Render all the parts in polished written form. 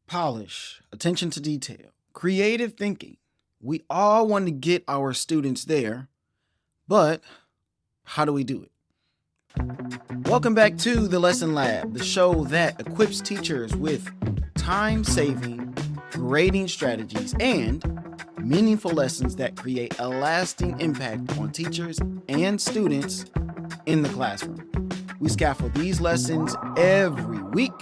polish, attention to detail, creative thinking. We all want to get our students there, but how do we do it? Welcome back to the Lesson Lab, the show that equips teachers with time saving, grading strategies, and meaningful lessons that create a lasting impact on teachers and students in the classroom. We scaffold these lessons every week,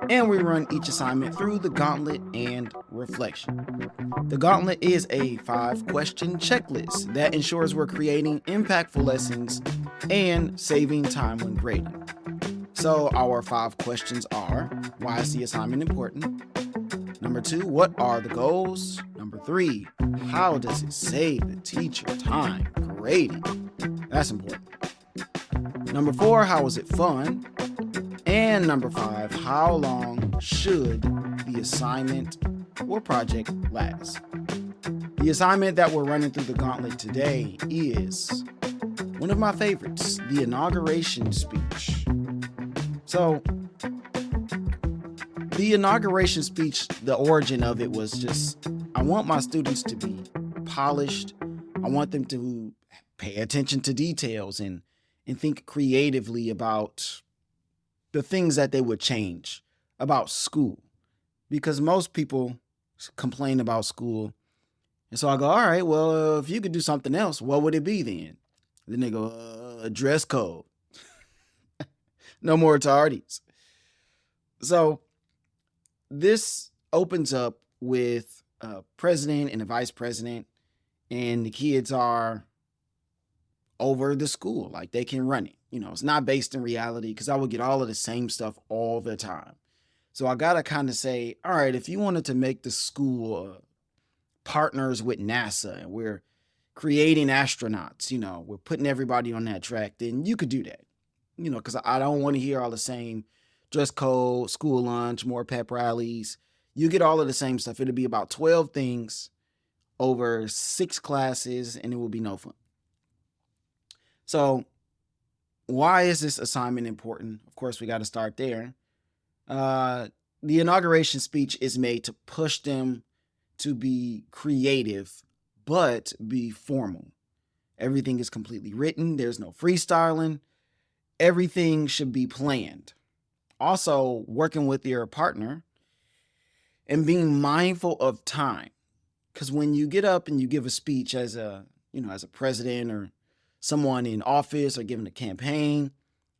and we run each assignment through the gauntlet and reflection. The gauntlet is a 5-question checklist that ensures we're creating impactful lessons and saving time when grading. So our 5 questions are: why is the assignment important? Number 2, what are the goals? Number 3, how does it save the teacher time grading? That's important. Number 4, how is it fun? And number 5, how long should the assignment or project last? The assignment that we're running through the gauntlet today is one of my favorites, the inauguration speech. So, the inauguration speech, the origin of it was just, I want my students to be polished. I want them to pay attention to details and think creatively about the things that they would change about school. Because most people complain about school. And so I go, all right, well, if you could do something else, what would it be then? Then they go, dress code. No more tardies. So this opens up with a president and a vice president, and the kids are over the school, like they can run it. It's not based in reality, because I would get all of the same stuff all the time. So I gotta kind of say, all right, if you wanted to make the school partners with NASA and we're creating astronauts, we're putting everybody on that track, then you could do that. Because I don't want to hear all the same dress code, school lunch, more pep rallies. You get all of the same stuff. It'll be about 12 things over 6 classes, and it will be no fun. So why is this assignment important? Of course, we got to start there. The inauguration speech is made to push them to be creative, but be formal. Everything is completely written. There's no freestyling. Everything should be planned. Also, working with your partner and being mindful of time. Because when you get up and you give a speech as a president or someone in office or giving a campaign,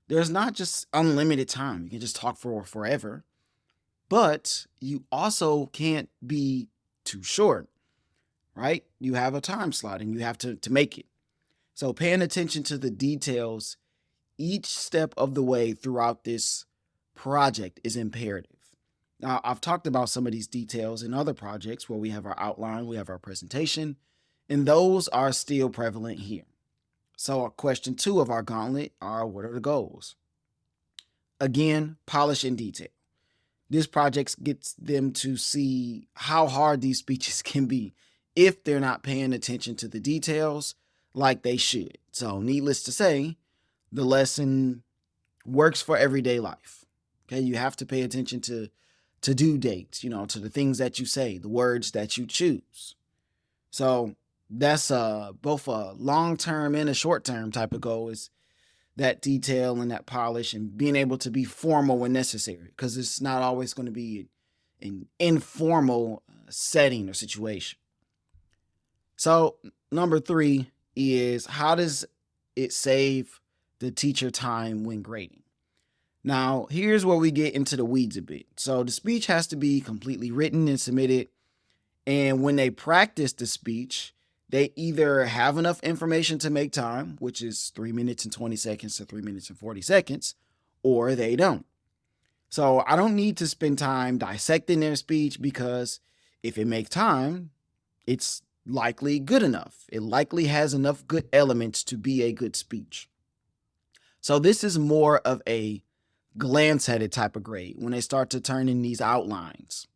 there's not just unlimited time. You can just talk for forever. But you also can't be too short, right? You have a time slot and you have to make it. So paying attention to the details each step of the way throughout this project is imperative. Now, I've talked about some of these details in other projects where we have our outline, we have our presentation, and those are still prevalent here. So question 2 of our gauntlet are, what are the goals? Again, polish and detail. This project gets them to see how hard these speeches can be if they're not paying attention to the details like they should. So needless to say, the lesson works for everyday life. Okay, you have to pay attention to due dates, to the things that you say, the words that you choose. So that's both a long-term and a short-term type of goal, is that detail and that polish and being able to be formal when necessary, because it's not always going to be an informal setting or situation. So number 3 is, how does it save the teacher time when grading? Now, here's where we get into the weeds a bit. So the speech has to be completely written and submitted. And when they practice the speech, they either have enough information to make time, which is 3 minutes and 20 seconds to 3 minutes and 40 seconds, or they don't. So I don't need to spend time dissecting their speech, because if it makes time, it's likely good enough. It likely has enough good elements to be a good speech. So this is more of a glance-headed type of grade when they start to turn in these outlines.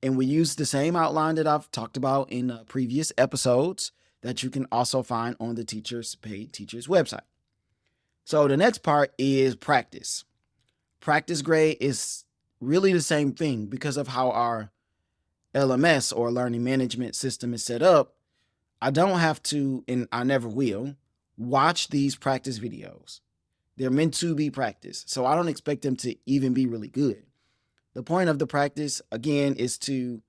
And we use the same outline that I've talked about in previous episodes that you can also find on the Paid Teachers website. So the next part is practice. Practice grade is really the same thing because of how our LMS or learning management system is set up, I don't have to, and I never will, watch these practice videos. They're meant to be practice. So I don't expect them to even be really good. The point of the practice, again, is to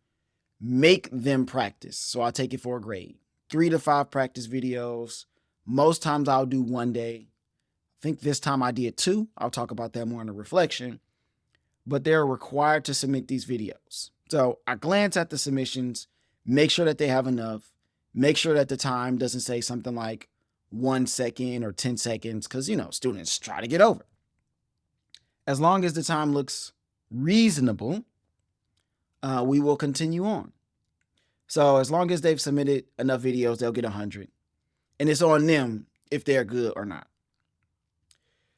make them practice. So I take it for a grade. 3 to 5 practice videos. Most times I'll do one day. I think this time I did 2. I'll talk about that more in the reflection. But they're required to submit these videos. So I glance at the submissions, make sure that they have enough, make sure that the time doesn't say something like 1 second or 10 seconds, because, students try to get over. As long as the time looks reasonable, we will continue on. So as long as they've submitted enough videos, they'll get 100. And it's on them if they're good or not.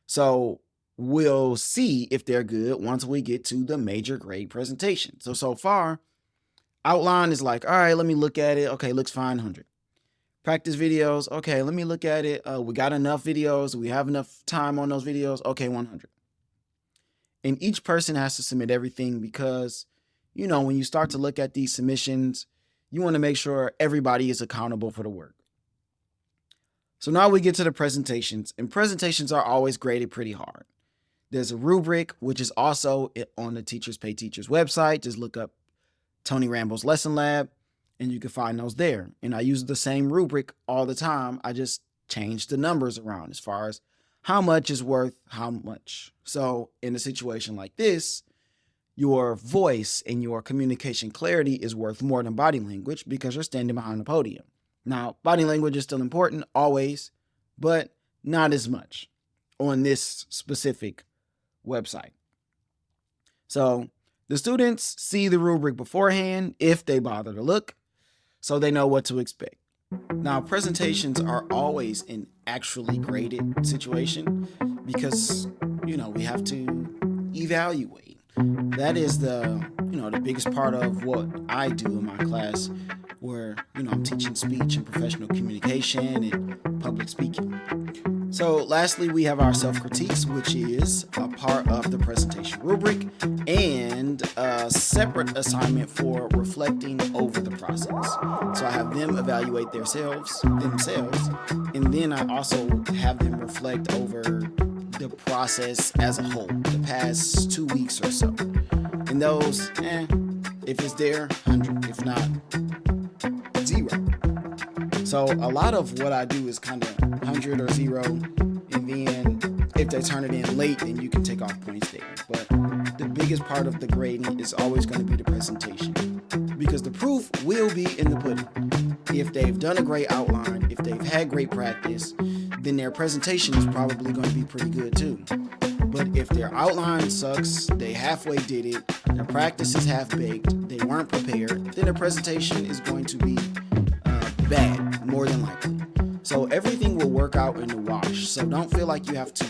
So we'll see if they're good once we get to the major grade presentation. So far, outline is like, all right, let me look at it. Okay, looks fine, 100. Practice videos. Okay, let me look at it. We got enough videos. We have enough time on those videos. Okay, 100. And each person has to submit everything because, when you start to look at these submissions, you want to make sure everybody is accountable for the work. So now we get to the presentations, and presentations are always graded pretty hard. There's a rubric, which is also on the Teachers Pay Teachers website. Just look up Tony Rambo's Lesson Lab, and you can find those there. And I use the same rubric all the time. I just change the numbers around as far as how much is worth how much. So in a situation like this, your voice and your communication clarity is worth more than body language because you're standing behind the podium. Now, body language is still important, always, but not as much on this specific website. So the students see the rubric beforehand if they bother to look, so they know what to expect. Now, presentations are always an actually graded situation because, we have to evaluate. That is the biggest part of what I do in my class where, I'm teaching speech and professional communication and public speaking. So lastly, we have our self-critiques, which is a part of the presentation rubric and a separate assignment for reflecting over the process. So I have them evaluate themselves, and then I also have them reflect over the process as a whole, the past 2 weeks or so. And those, if it's there, 100. If not, 0. So a lot of what I do is kind of 100 or 0, and then if they turn it in late, then you can take off points there. But the biggest part of the grading is always going to be the presentation because the proof will be in the pudding. If they've done a great outline, if they've had great practice, then their presentation is probably going to be pretty good too. But if their outline sucks, they halfway did it, their practice is half-baked, they weren't prepared, then their presentation is going to be bad, more than likely. So everything will work out in the wash. So don't feel like you have to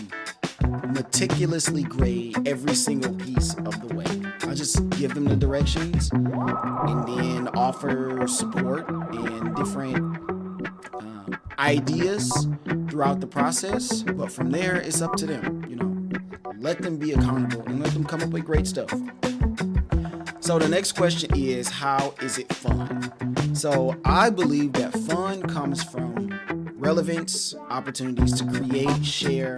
meticulously grade every single piece of the way. I just give them the directions and then offer support and different ideas throughout the process. But from there, it's up to them. Let them be accountable and let them come up with great stuff. So the next question is, how is it fun? So I believe that fun comes from relevance, opportunities to create, share,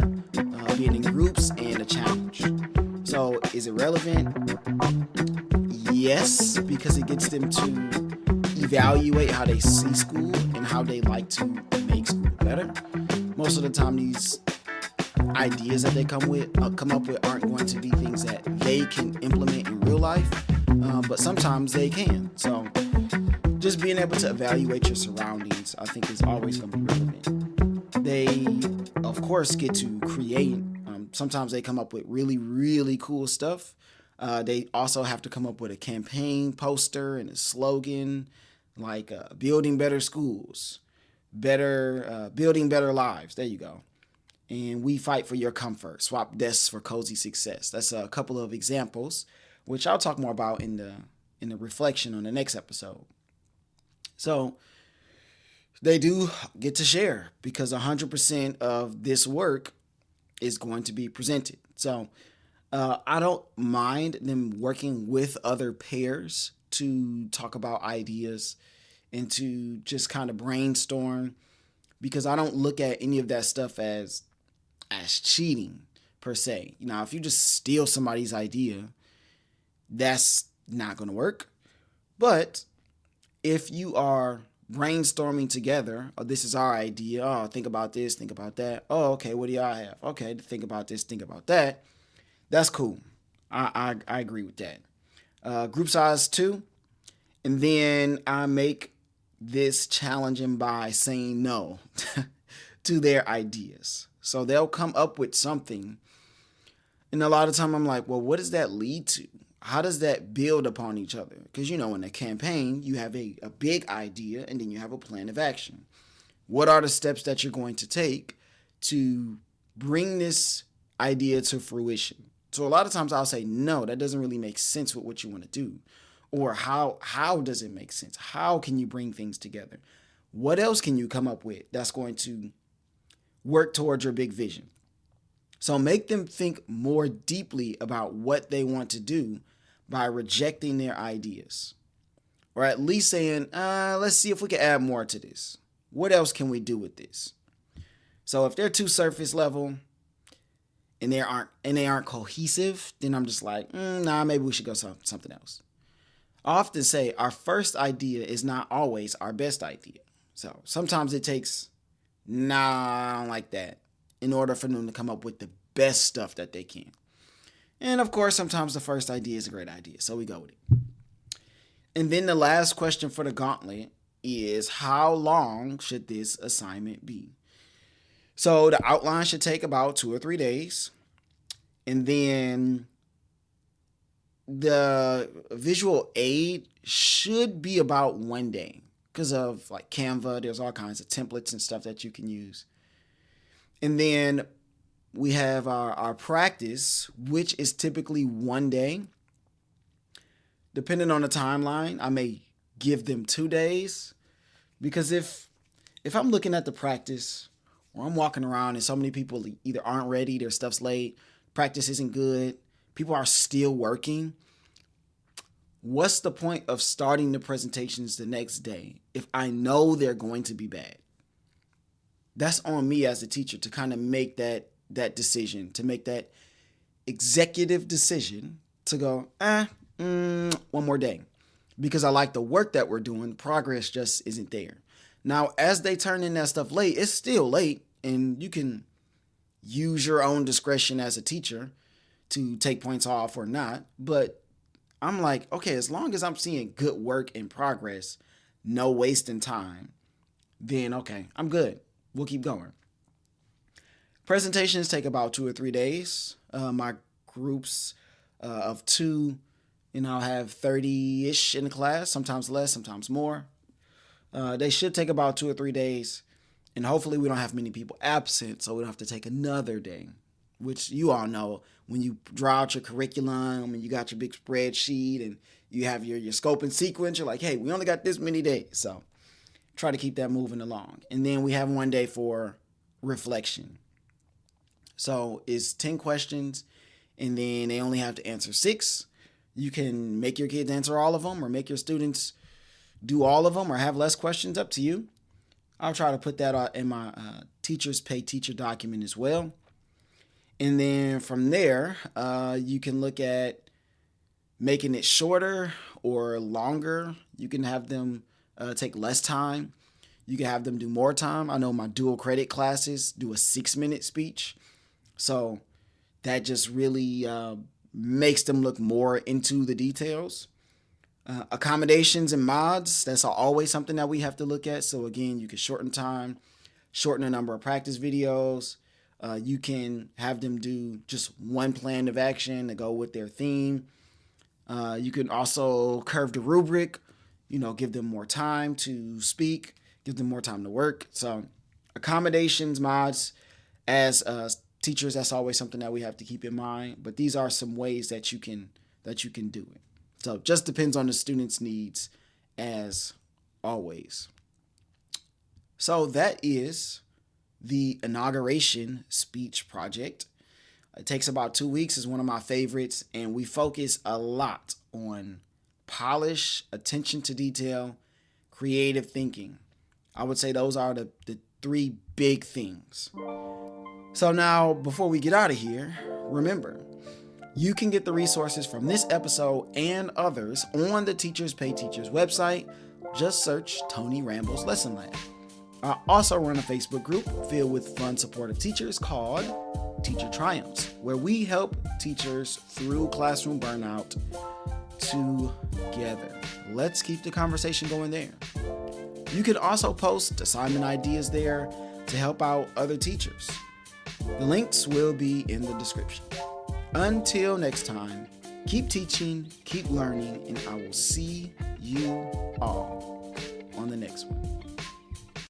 being in groups, and a challenge. So is it relevant? Yes, because it gets them to evaluate how they see school and how they like to make school better. Most of the time, these ideas that they come up with aren't going to be things that they can implement in real life, but sometimes they can. So just being able to evaluate your surroundings, I think, is always going to be relevant. They, of course, get to create. Sometimes they come up with really, really cool stuff. They also have to come up with a campaign poster and a slogan like building better schools, building better lives. There you go. And we fight for your comfort. Swap desks for cozy success. That's a couple of examples, which I'll talk more about in the reflection on the next episode. So they do get to share because 100% of this work is going to be presented. So I don't mind them working with other pairs to talk about ideas and to just kind of brainstorm, because I don't look at any of that stuff as cheating per se. Now, if you just steal somebody's idea, that's not going to work. But if you are brainstorming together, oh, this is our idea. Oh, think about this, think about that. Oh, okay, what do y'all have? Okay, think about this, think about that. That's cool. I agree with that. Group size 2. And then I make this challenging by saying no to their ideas. So they'll come up with something. And a lot of time I'm like, well, what does that lead to? How does that build upon each other? Because, in a campaign, you have a big idea and then you have a plan of action. What are the steps that you're going to take to bring this idea to fruition? So a lot of times I'll say, no, that doesn't really make sense with what you want to do. Or how does it make sense? How can you bring things together? What else can you come up with that's going to work towards your big vision? So make them think more deeply about what they want to do by rejecting their ideas. Or at least saying, let's see if we can add more to this. What else can we do with this? So if they're too surface level and they aren't cohesive, then I'm just like, nah, maybe we should go something else. I often say our first idea is not always our best idea. So sometimes it takes, nah, I don't like that, in order for them to come up with the best stuff that they can. And of course, sometimes the first idea is a great idea, so we go with it. And then the last question for the gauntlet is, how long should this assignment be? So the outline should take about 2 or 3 days. And then the visual aid should be about 1 day, because of like Canva, there's all kinds of templates and stuff that you can use. And then we have our practice, which is typically 1 day. Depending on the timeline, I may give them 2 days, because if I'm looking at the practice or I'm walking around and so many people either aren't ready, their stuff's late, practice isn't good, people are still working, what's the point of starting the presentations the next day if I know they're going to be bad? That's on me as a teacher to kind of make that decision, to make that executive decision to go, 1 more day, because I like the work that we're doing. Progress just isn't there. Now, as they turn in that stuff late, it's still late, and you can use your own discretion as a teacher to take points off or not. But I'm like, okay, as long as I'm seeing good work in progress, no wasting time, then okay, I'm good. We'll keep going. Presentations take about 2 or 3 days. My groups of 2, have 30-ish in the class, sometimes less, sometimes more. They should take about 2 or 3 days. And hopefully we don't have many people absent, so we don't have to take another day, which you all know, when you draw out your curriculum and you got your big spreadsheet and you have your scope and sequence, you're like, hey, we only got this many days. So try to keep that moving along. And then we have 1 day for reflection. So it's 10 questions, and then they only have to answer 6. You can make your kids answer all of them or make your students do all of them or have less questions, up to you. I'll try to put that in my teachers pay teacher document as well. And then from there, you can look at making it shorter or longer. You can have them take less time. You can have them do more time. I know my dual credit classes do a 6-minute speech. So that just really makes them look more into the details. Accommodations and mods, that's always something that we have to look at. So again, you can shorten time, shorten the number of practice videos. You can have them do just 1 plan of action to go with their theme. You can also curve the rubric, give them more time to speak, give them more time to work. So accommodations, mods, as teachers, that's always something that we have to keep in mind. But these are some ways that you can do it. So it just depends on the student's needs, as always. So that is the inauguration speech project. It takes about 2 weeks. It's one of my favorites, and we focus a lot on polish, attention to detail, creative thinking. I would say those are the three big things. So now, before we get out of here, remember, you can get the resources from this episode and others on the Teachers Pay Teachers website. Just search Tony Ramble's Lesson Lab. I also run a Facebook group filled with fun, supportive teachers called Teacher Triumphs, where we help teachers through classroom burnout together. Let's keep the conversation going there. You can also post assignment ideas there to help out other teachers. The links will be in the description. Until next time, keep teaching, keep learning, and I will see you all on the next one.